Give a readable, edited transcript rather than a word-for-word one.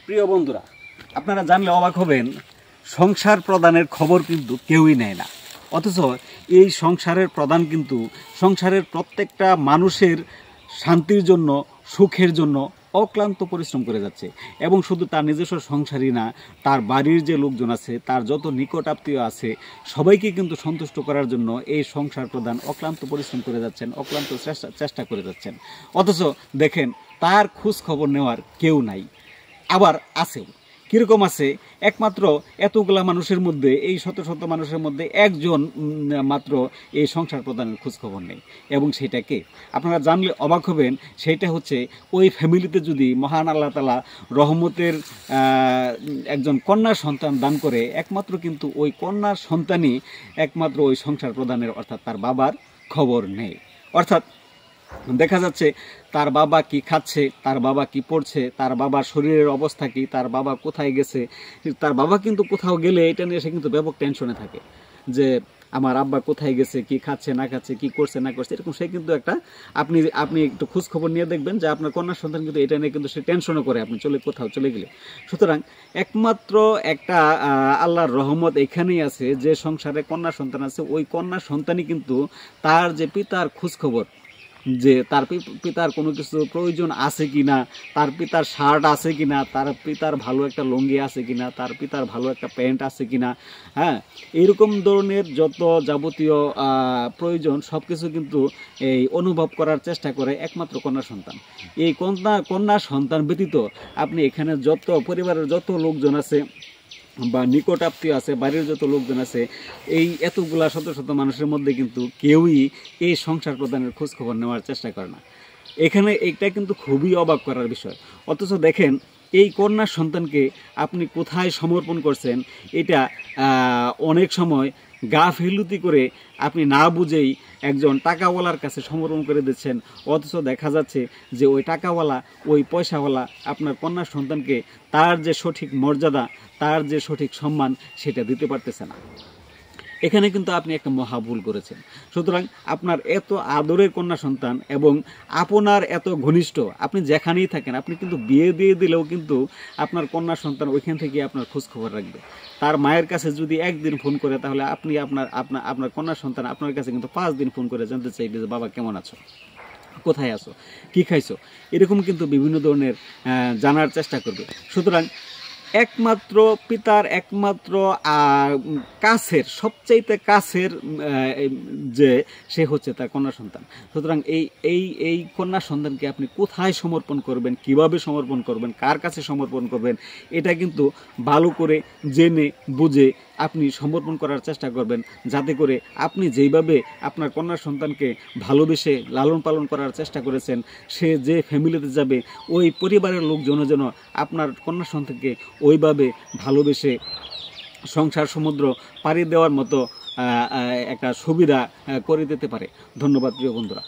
প্রিয় বন্ধুরা, আপনারা জানলে অবাক হবেন, সংসার প্রদানের খবর কিন্তু কেউই নেয় না। অথচ এই সংসারের প্রদান কিন্তু সংসারের প্রত্যেকটা মানুষের শান্তির জন্য, সুখের জন্য অক্লান্ত পরিশ্রম করে যাচ্ছে। এবং শুধু তার নিজস্ব সংসারই না, তার বাড়ির যে লোকজন আছে, তার যত নিকট আত্মীয় আছে, সবাইকে কিন্তু সন্তুষ্ট করার জন্য এই সংসার প্রদান অক্লান্ত পরিশ্রম করে যাচ্ছেন, অক্লান্ত চেষ্টা করে যাচ্ছেন। অথচ দেখেন, তার খোঁজ খবর নেওয়ার কেউ নাই। আবার আছে, কীরকম আছে, একমাত্র এতগুলা মানুষের মধ্যে, এই শত শত মানুষের মধ্যে একজন মাত্র এই সংসার প্রদানের খোঁজখবর নেই। এবং সেটা কে? আপনারা জানলে অবাক হবেন। সেইটা হচ্ছে, ওই ফ্যামিলিতে যদি মহান আল্লাহ তাআলা রহমতের একজন কন্যার সন্তান দান করে, একমাত্র কিন্তু ওই কন্যার সন্তানই একমাত্র ওই সংসার প্রদানের, অর্থাৎ তার বাবার খবর নেই। অর্থাৎ দেখা যাচ্ছে তার বাবা কি খাচ্ছে, তার বাবা কি পড়ছে, তার বাবার শরীরের অবস্থা কি, তার বাবা কোথায় গেছে। তার বাবা কিন্তু কোথাও গেলে এটা নিয়ে সে কিন্তু ব্যাপক টেনশনে থাকে যে আমার আব্বা কোথায় গেছে, কি খাচ্ছে না খাচ্ছে, কি করছে না করছে, এরকম সে কিন্তু একটা, আপনি একটু খোঁজ খবর নিয়ে দেখবেন যে আপনার কন্যা সন্তান কিন্তু এটা নিয়ে কিন্তু সে টেনশনও করে, আপনি কোথাও চলে গেলে। সুতরাং একমাত্র একটা আল্লাহর রহমত এখানেই আছে, যে সংসারে কন্যা সন্তান আছে, ওই কন্যা সন্তানই কিন্তু তার যে পিতার খোঁজ খবর, যে তার পিতার কোনো কিছু প্রয়োজন আছে কিনা, তার পিতার শার্ট আছে কিনা, তার পিতার ভালো একটা লুঙ্গি আছে কিনা, তার পিতার ভালো একটা প্যান্ট আছে কিনা, হ্যাঁ, এরকম ধরনের যত যাবতীয় প্রয়োজন সব কিছু কিন্তু এই অনুভব করার চেষ্টা করে একমাত্র কন্যা সন্তান। এই কন্যা সন্তান ব্যতীত আপনি এখানে যত পরিবারের যত লোকজন আছে বা নিকট আত্মীয় আছে, বাড়ির যত লোকজন আছে, এই এতগুলা শত শত মানুষের মধ্যে কিন্তু কেউই এই সংসার প্রদানের খোঁজখবর নেওয়ার চেষ্টা করে না। এখানে এটা কিন্তু খুবই অবাক করার বিষয়। অথচ দেখেন, এই কন্যা সন্তানকে আপনি কোথায় সমর্পণ করছেন, এটা অনেক সময় গাফিলতি করে আপনি না বুঝেই একজন টাকাওয়ালার কাছে সমর্পণ করে দিচ্ছেন। অথচ দেখা যাচ্ছে যে ওই টাকাওয়ালা, ওই পয়সাওয়ালা আপনার কন্যা সন্তানকে তার যে সঠিক মর্যাদা, তার যে সঠিক সম্মান, সেটা দিতে পারতেছে না। এখানে কিন্তু আপনি একটা মহা ভুল করেছেন। সুতরাং আপনার এত আদরের কন্যা সন্তান এবং আপনার এত ঘনিষ্ঠ, আপনি যেখানেই থাকেন, আপনি কিন্তু বিয়ে দিয়ে দিলেও কিন্তু আপনার কন্যা সন্তান ওইখান থেকে আপনার খোঁজ খবর রাখবে। তার মায়ের কাছে যদি একদিন ফোন করে, তাহলে আপনি আপনার কন্যা সন্তান আপনার কাছে কিন্তু 5 দিন ফোন করে জানতে চাইবে যে বাবা কেমন আছো, কোথায় আছো, কি খাইছো, এরকম কিন্তু বিভিন্ন ধরনের জানার চেষ্টা করবে। সুতরাং একমাত্র পিতার একমাত্র কাছের, সবচাইতে কাছের যে সে হচ্ছে তার কন্যা সন্তান। সুতরাং এই কন্যা সন্তানকে আপনি কোথায় সমর্পণ করবেন, কিভাবে সমর্পণ করবেন, কার কাছে সমর্পণ করবেন, এটা কিন্তু ভালো করে জেনে বুঝে আপনি সমর্পণ করার চেষ্টা করবেন, যাতে করে আপনি যেইভাবে আপনার কন্যা সন্তানকে ভালোবেসে লালন পালন করার চেষ্টা করেছেন, সে যে ফ্যামিলিতে যাবে ওই পরিবারের লোকজন যেন আপনার কন্যা সন্তানকে ওইভাবে ভালোবেসে সংসার সমুদ্র পাড়ি দেওয়ার মতো একটা সুবিধা করে দিতে পারে। ধন্যবাদ প্রিয় বন্ধুরা।